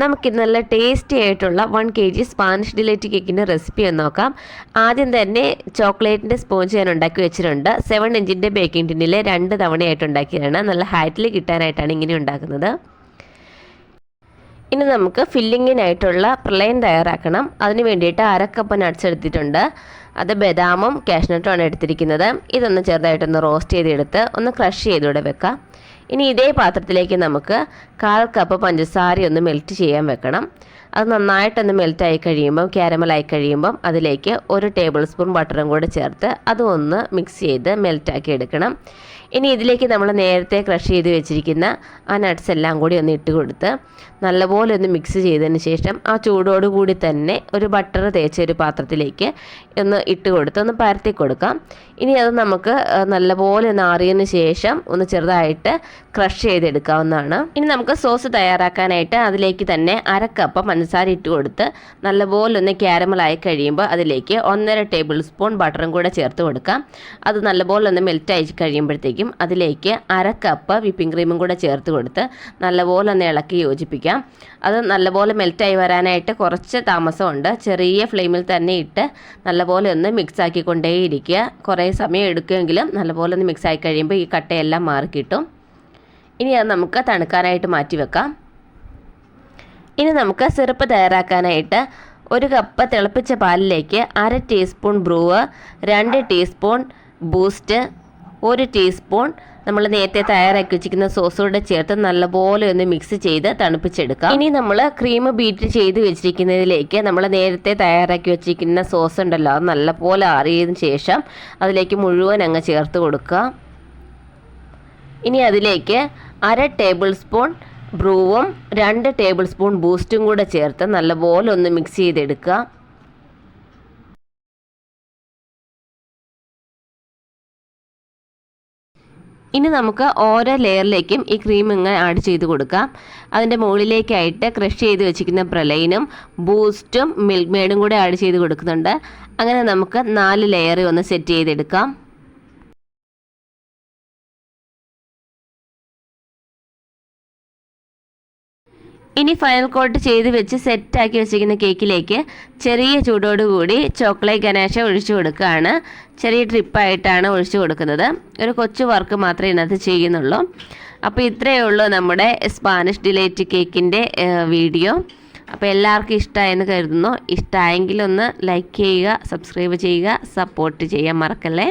നമുക്കിത് നല്ല ടേസ്റ്റി ആയിട്ടുള്ള 1 kg സ്പാനിഷ് ഡിലൈറ്റ് കേക്കിൻ്റെ റെസിപ്പി ഒന്ന് നോക്കാം. ആദ്യം തന്നെ ചോക്ലേറ്റിൻ്റെ സ്പോഞ്ച് ഞാൻ ഉണ്ടാക്കി വെച്ചിട്ടുണ്ട്. 7 ഇഞ്ചിൻ്റെ ബേക്കിംഗ് ടിന്നിൽ 2 തവണയായിട്ട് ഉണ്ടാക്കിയതാണ്. നല്ല ഹൈറ്റിൽ കിട്ടാനായിട്ടാണ് ഇങ്ങനെ ഉണ്ടാക്കുന്നത്. ഇനി നമുക്ക് ഫില്ലിങ്ങിനായിട്ടുള്ള പ്രളയം തയ്യാറാക്കണം. അതിന് വേണ്ടിയിട്ട് 1/2 കപ്പ് നട്ട്സ് എടുത്തിട്ടുണ്ട്. അത് ബദാമും കാഷ്നട്ടുമാണ് എടുത്തിരിക്കുന്നത്. ഇതൊന്ന് ചെറുതായിട്ടൊന്ന് റോസ്റ്റ് ചെയ്തെടുത്ത് ഒന്ന് ക്രഷ് ചെയ്തൂടെ വെക്കാം. ഇനി ഇതേ പാത്രത്തിലേക്ക് നമുക്ക് 1/4 കപ്പ് പഞ്ചസാര ഒന്ന് മെൽറ്റ് ചെയ്യാൻ വെക്കണം. അത് നന്നായിട്ടൊന്ന് മെൽറ്റായി കഴിയുമ്പം ക്യാരമലായി കഴിയുമ്പം അതിലേക്ക് 1 ടേബിൾ സ്പൂൺ ബട്ടറും കൂടെ ചേർത്ത് അതും ഒന്ന് മിക്സ് ചെയ്ത് മെൽറ്റാക്കി എടുക്കണം. ഇനി ഇതിലേക്ക് നമ്മൾ നേരത്തെ ക്രഷ് ചെയ്ത് വെച്ചിരിക്കുന്ന ആ നട്ട്സ് എല്ലാം കൂടി ഒന്ന് ഇട്ട് കൊടുത്ത് നല്ലപോലെ ഒന്ന് മിക്സ് ചെയ്തതിന് ശേഷം ആ ചൂടോടുകൂടി തന്നെ ഒരു ബട്ടർ തേച്ച ഒരു പാത്രത്തിലേക്ക് ഒന്ന് ഇട്ട് കൊടുത്ത് ഒന്ന് പരത്തി കൊടുക്കാം. ഇനി അത് നമുക്ക് നല്ലപോലെ ഒന്ന് ആറിയതിന് ശേഷം ഒന്ന് ചെറുതായിട്ട് ക്രഷ് ചെയ്തെടുക്കാവുന്നതാണ്. ഇനി നമുക്ക് സോസ് തയ്യാറാക്കാനായിട്ട് അതിലേക്ക് തന്നെ 1/2 കപ്പ് പഞ്ചസാര ഇട്ട് കൊടുത്ത് നല്ലപോലെ ഒന്ന് ക്യാരമലായി കഴിയുമ്പോൾ അതിലേക്ക് 1.5 ടേബിൾ സ്പൂൺ ബട്ടറും കൂടെ ചേർത്ത് കൊടുക്കാം. അത് നല്ലപോലെ ഒന്ന് മെൽറ്റായി കഴിയുമ്പോഴത്തേക്കും അതിലേക്ക് 1/2 കപ്പ് വിപ്പിംഗ് ക്രീമും കൂടെ ചേർത്ത് കൊടുത്ത് നല്ലപോലെ ഒന്ന് ഇളക്കി യോജിപ്പിക്കാം. അത് നല്ലപോലെ മെൽറ്റായി വരാനായിട്ട് കുറച്ച് താമസമുണ്ട്. ചെറിയ ഫ്ലെയിമിൽ തന്നെ ഇട്ട് നല്ലപോലെ ഒന്ന് മിക്സ് ആക്കിക്കൊണ്ടേയിരിക്കുക. കുറേ സമയം എടുക്കുമെങ്കിലും നല്ലപോലെ ഒന്ന് മിക്സ് ആയി കഴിയുമ്പോൾ ഈ കട്ടയെല്ലാം മാറിക്കിട്ടും. ഇനി അത് നമുക്ക് തണുക്കാനായിട്ട് മാറ്റി വെക്കാം. ഇനി നമുക്ക് സിറപ്പ് തയ്യാറാക്കാനായിട്ട് 1 കപ്പ് തിളപ്പിച്ച പാലിലേക്ക് 1/2 ടീസ്പൂൺ ബ്രൂവ്, 2 ടീസ്പൂൺ ബൂസ്റ്റ്, 1 ടീസ്പൂൺ നമ്മൾ നേരത്തെ തയ്യാറാക്കി വെച്ചിരിക്കുന്ന സോസോടെ ചേർത്ത് നല്ലപോലെ ഒന്ന് മിക്സ് ചെയ്ത് തണുപ്പിച്ചെടുക്കാം. ഇനി നമ്മൾ ക്രീം ബീറ്റ് ചെയ്ത് വെച്ചിരിക്കുന്നതിലേക്ക് നമ്മൾ നേരത്തെ തയ്യാറാക്കി വെച്ചിരിക്കുന്ന സോസ് ഉണ്ടല്ലോ അത് നല്ലപോലെ ആറിയതിന് ശേഷം അതിലേക്ക് മുഴുവൻ അങ്ങ് ചേർത്ത് കൊടുക്കുക. ഇനി അതിലേക്ക് 1/2 ടേബിൾ സ്പൂൺ ബ്രൂവും 2 ടേബിൾ സ്പൂൺ ബൂസ്റ്റും കൂടെ ചേർത്ത് നല്ലപോലെ ഒന്ന് മിക്സ് ചെയ്തെടുക്കുക. ഇനി നമുക്ക് ഓരോ ലെയറിലേക്കും ഈ ക്രീം ഇങ്ങനെ ആഡ് ചെയ്ത് കൊടുക്കാം. അതിൻ്റെ മുകളിലേക്കായിട്ട് ക്രഷ് ചെയ്ത് വെച്ചിരിക്കുന്ന പ്രളയനും ബൂസ്റ്റും മിൽക്ക് മെയ്ഡും കൂടെ ആഡ് ചെയ്ത് കൊടുക്കുന്നുണ്ട്. അങ്ങനെ നമുക്ക് 4 ലെയർ ഒന്ന് സെറ്റ് ചെയ്തെടുക്കാം. ഇനി ഫൈനൽ കോട്ട് ചെയ്ത് വെച്ച് സെറ്റാക്കി വെച്ചിരിക്കുന്ന കേക്കിലേക്ക് ചെറിയ ചൂടോടുകൂടി ചോക്ലേറ്റ് ഗനാഷ ഒഴിച്ചു കൊടുക്കുകയാണ്. ചെറിയ ട്രിപ്പായിട്ടാണ് ഒഴിച്ചു കൊടുക്കുന്നത്. ഒരു കൊച്ചു വർക്ക് മാത്രമേ ഇതിനകത്ത് ചെയ്യുന്നുള്ളൂ. അപ്പോൾ ഇത്രയേ ഉള്ളൂ നമ്മുടെ സ്പാനിഷ് ഡിലൈറ്റ് കേക്കിൻ്റെ വീഡിയോ. അപ്പോൾ എല്ലാവർക്കും ഇഷ്ടമായെന്ന് കരുതുന്നു. ഇഷ്ടമായെങ്കിൽ ഒന്ന് ലൈക്ക് ചെയ്യുക, സബ്സ്ക്രൈബ് ചെയ്യുക, സപ്പോർട്ട് ചെയ്യാൻ മറക്കല്ലേ.